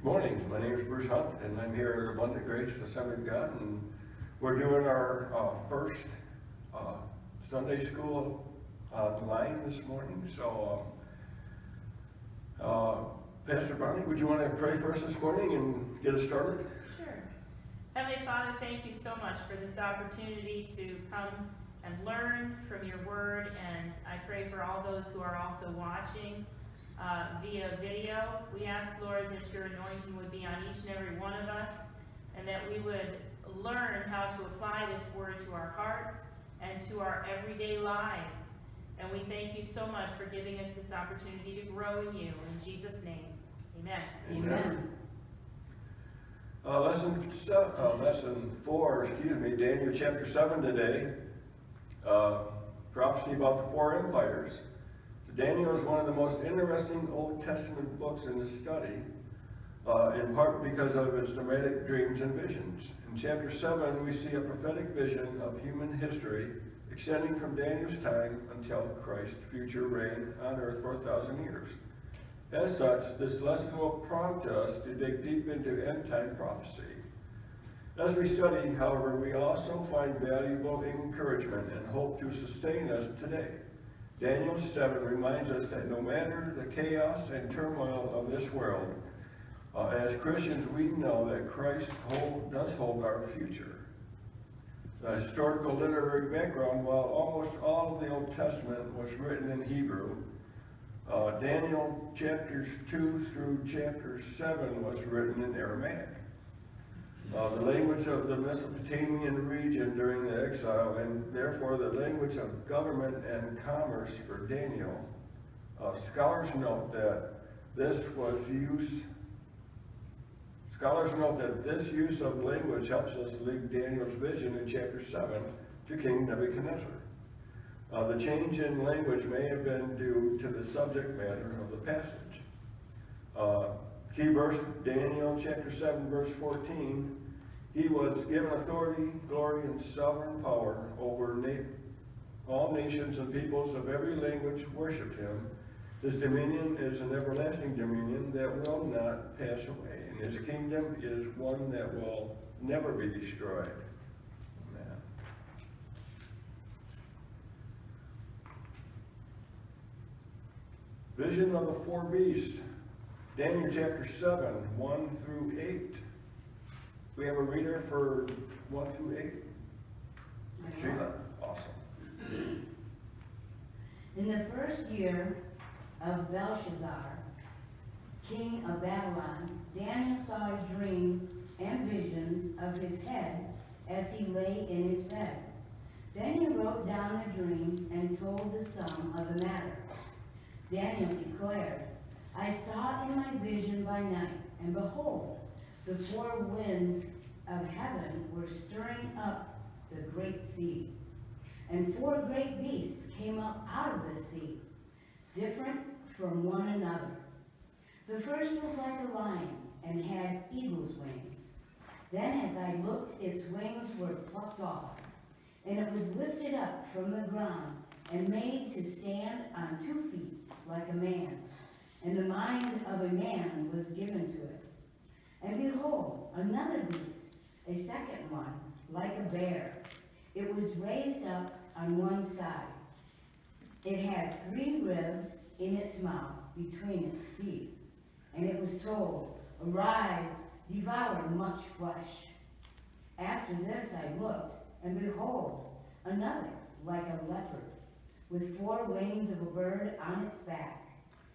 Morning, my name is Bruce Hunt, and I'm here at Abundant Grace Assembly of God, and we're doing our first Sunday school line this morning. So, Pastor Bonnie, would you want to pray for us this morning and get us started? Sure. Heavenly Father, thank you so much for this opportunity to come and learn from your word, and I pray for all those who are also watching via video. We ask, Lord, that your anointing would be on each and every one of us, and that we would learn how to apply this word to our hearts and to our everyday lives. And we thank you so much for giving us this opportunity to grow in you. In Jesus' name, amen. Amen. Lesson 4, Daniel chapter 7 today. Prophecy about the 4 empires. Daniel is one of the most interesting Old Testament books in the study, in part because of its dramatic dreams and visions. In chapter 7, we see a prophetic vision of human history extending from Daniel's time until Christ's future reign on earth for 1,000 years. As such, this lesson will prompt us to dig deep into end-time prophecy. As we study, however, we also find valuable encouragement and hope to sustain us today. Daniel 7 reminds us that no matter the chaos and turmoil of this world, as Christians we know that Christ does hold our future. The historical literary background, while almost all of the Old Testament was written in Hebrew, Daniel chapters 2 through chapter 7 was written in Aramaic. The language of the Mesopotamian region during the exile, and therefore the language of government and commerce for Daniel. Scholars note that this use of language helps us link Daniel's vision in chapter 7 to King Nebuchadnezzar. The change in language may have been due to the subject matter of the passage. Key verse, Daniel chapter 7, verse 14, he was given authority, glory, and sovereign power over all nations and peoples of every language worshiped him. His dominion is an everlasting dominion that will not pass away, and his kingdom is one that will never be destroyed. Amen. Vision of the 4 beasts. Daniel chapter 7, 1 through 8. We have a reader for 1 through 8. Sheila? Awesome. In the first year of Belshazzar, king of Babylon, Daniel saw a dream and visions of his head as he lay in his bed. Then he wrote down the dream and told the sum of the matter. Daniel declared, I saw in my vision by night, and behold, the 4 winds of heaven were stirring up the great sea. And 4 great beasts came up out of the sea, different from one another. The first was like a lion and had eagle's wings. Then as I looked, its wings were plucked off, and it was lifted up from the ground and made to stand on 2 feet like a man. And the mind of a man was given to it. And behold, another beast, a second one, like a bear. It was raised up on one side. It had 3 ribs in its mouth between its teeth. And it was told, arise, devour much flesh. After this I looked, and behold, another, like a leopard, with 4 wings of a bird on its back.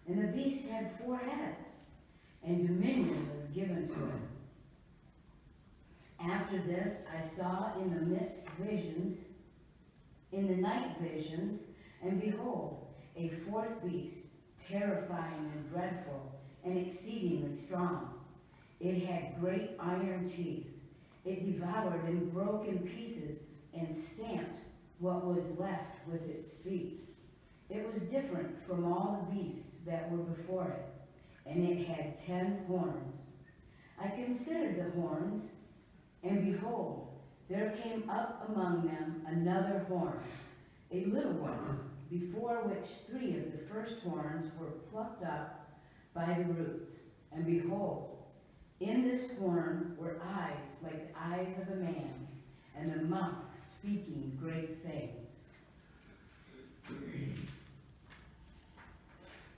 And the beast had 4 heads, and dominion was given to it. After this I saw in the midst visions, in the night visions, and behold, a 4th beast, terrifying and dreadful, and exceedingly strong. It had great iron teeth. It devoured and broke in pieces and stamped what was left with its feet. It was different from all the beasts that were before it, and it had 10 horns. I considered the horns, and behold, there came up among them another horn, a little one, before which 3 of the first horns were plucked up by the roots. And behold, In this horn were eyes like the eyes of a man, and the mouth speaking great things.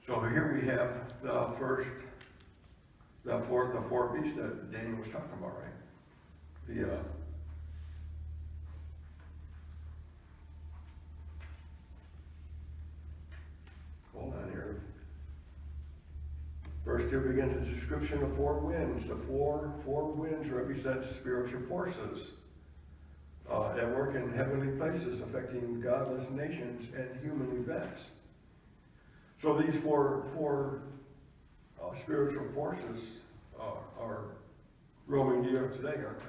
So here we have the four beasts that Daniel was talking about, right? Hold on here. Verse 2 begins a description of four winds. The four winds represent spiritual forces at work in heavenly places, affecting godless nations and human events. So these four spiritual forces are roaming the earth today, aren't they?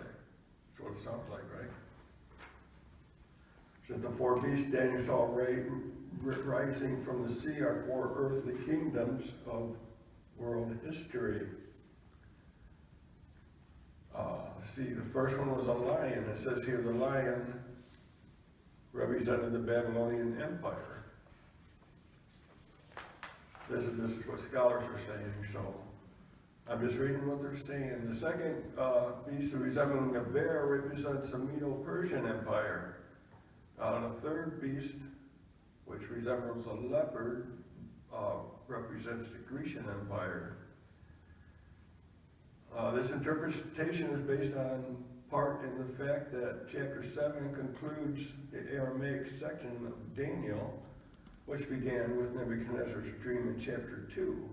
That's what it sounds like, right? So the four beasts Daniel saw rising from the sea are four earthly kingdoms of world history. See, the first one was a lion. It says here the lion represented the Babylonian Empire. This is what scholars are saying, so I'm just reading what they're saying. The second beast resembling a bear represents the Medo-Persian Empire. The third beast, which resembles a leopard, represents the Grecian Empire. This interpretation is based on part in the fact that chapter 7 concludes the Aramaic section of Daniel, which began with Nebuchadnezzar's dream in chapter 2.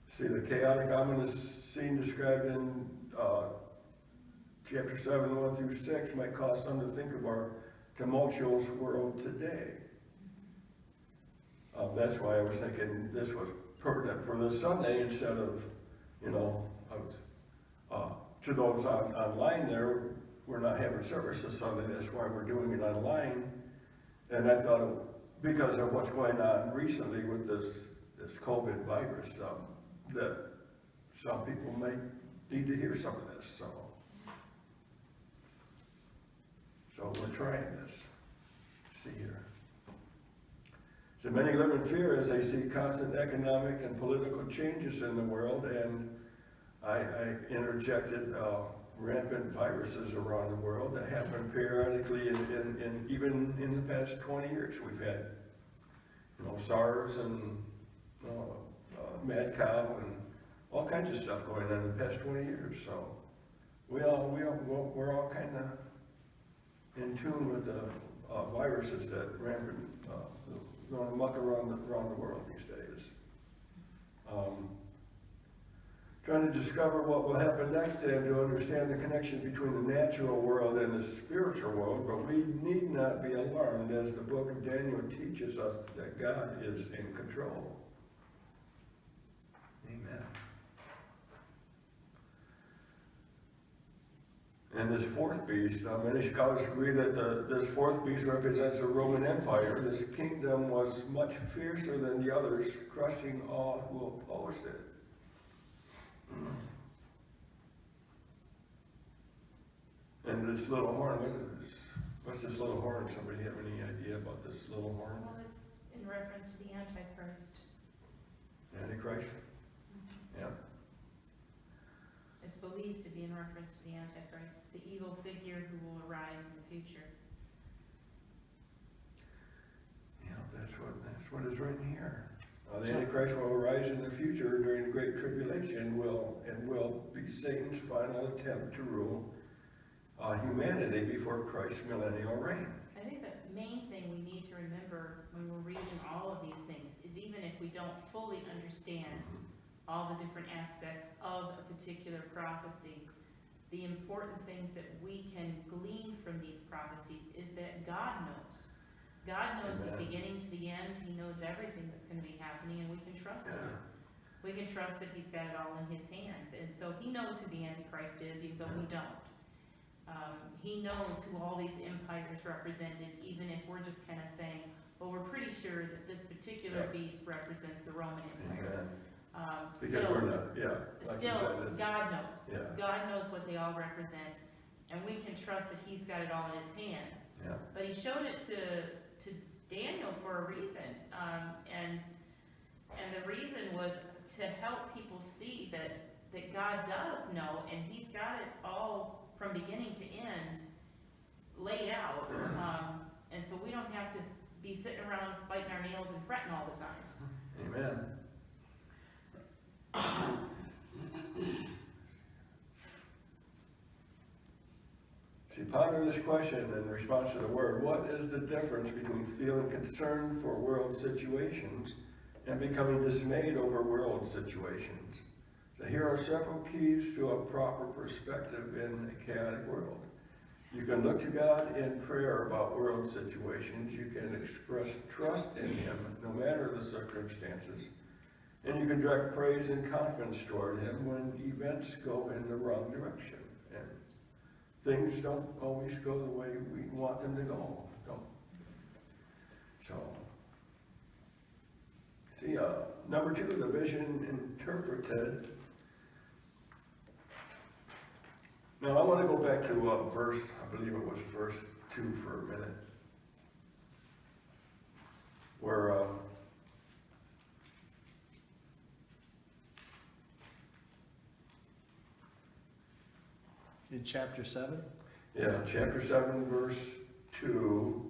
See, the chaotic, ominous scene described in chapter 7, 1 through 6 might cause some to think of our tumultuous world today. That's why I was thinking this was pertinent for this Sunday instead of, to those online there, we're not having service this Sunday, that's why we're doing it online. And I thought, because of what's going on recently with this COVID virus, that some people may need to hear some of this, so we're trying this. See here. So many live in fear as they see constant economic and political changes in the world, and I interjected rampant viruses around the world that happen periodically, in even in the past 20 years. We've had, SARS and mad cow and all kinds of stuff going on in the past 20 years. So we're all kind of in tune with the viruses that rampant going amok around the world these days. Trying to discover what will happen next and to understand the connection between the natural world and the spiritual world, but we need not be alarmed as the book of Daniel teaches us that God is in control. Amen. And this fourth beast, many scholars agree that this fourth beast represents the Roman Empire. This kingdom was much fiercer than the others, crushing all who opposed it. And this little horn, what's this little horn? Somebody have any idea about this little horn? Well, it's in reference to the Antichrist. Antichrist? Yeah. It's believed to be in reference to the Antichrist, the evil figure who will arise in the future. Yeah, that's what is written here. The Antichrist will arise in the future during the Great Tribulation will be Satan's final attempt to rule humanity before Christ's millennial reign. I think the main thing we need to remember when we're reading all of these things is even if we don't fully understand all the different aspects of a particular prophecy, the important things that we can glean from these prophecies is that God knows. God knows the beginning to the end. He knows everything that's going to be happening, and we can trust him. We can trust that he's got it all in his hands. And so he knows who the Antichrist is, even though we don't. He knows who all these empires represented, even if we're just kind of saying, well, we're pretty sure that this particular beast represents the Roman Empire. Because we're not, God knows. Yeah. God knows what they all represent, and we can trust that he's got it all in his hands. Yeah. But he showed it to Daniel for a reason, and And the reason was to help people see that God does know, and he's got it all from beginning to end laid out. And so we don't have to be sitting around biting our nails and fretting all the time. Amen. See, ponder this question in response to the word. What is the difference between feeling concerned for world situations and becoming dismayed over world situations? So here are several keys to a proper perspective in a chaotic world. You can look to God in prayer about world situations. You can express trust in him no matter the circumstances. And you can direct praise and confidence toward him when events go in the wrong direction. And things don't always go the way we want them to go. So, see, number 2, the vision interpreted. Now I want to go back to verse, I believe it was verse 2 for a minute, where In chapter 7? yeah, chapter 7, verse 2.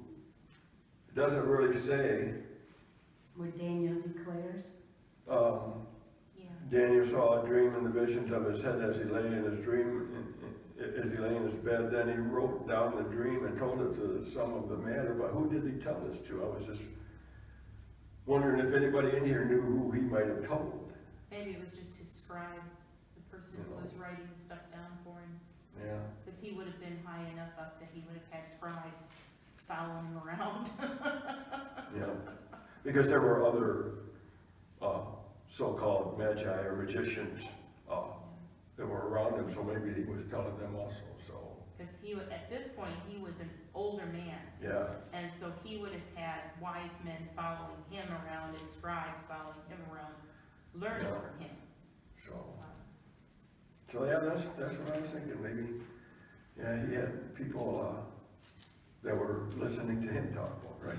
It doesn't really say. Where Daniel declares, Yeah. Daniel saw a dream in the visions of his head as he lay in his dream, as he lay in his bed. Then he wrote down the dream and told it to some of the matter. But who did he tell this to? I was just wondering if anybody in here knew who he might have told. Maybe it was just his scribe, the person who was writing the stuff down for him. Yeah. Because he would have been high enough up that he would have had scribes following him around. Yeah. Because there were other so-called magi or magicians that were around him, so maybe he was telling them also. So. Because at this point, he was an older man. Yeah. And so he would have had wise men following him around and scribes following him around, learning Yeah. from him. So yeah, that's what I was thinking. Maybe, yeah, he had people that were listening to him talk, right?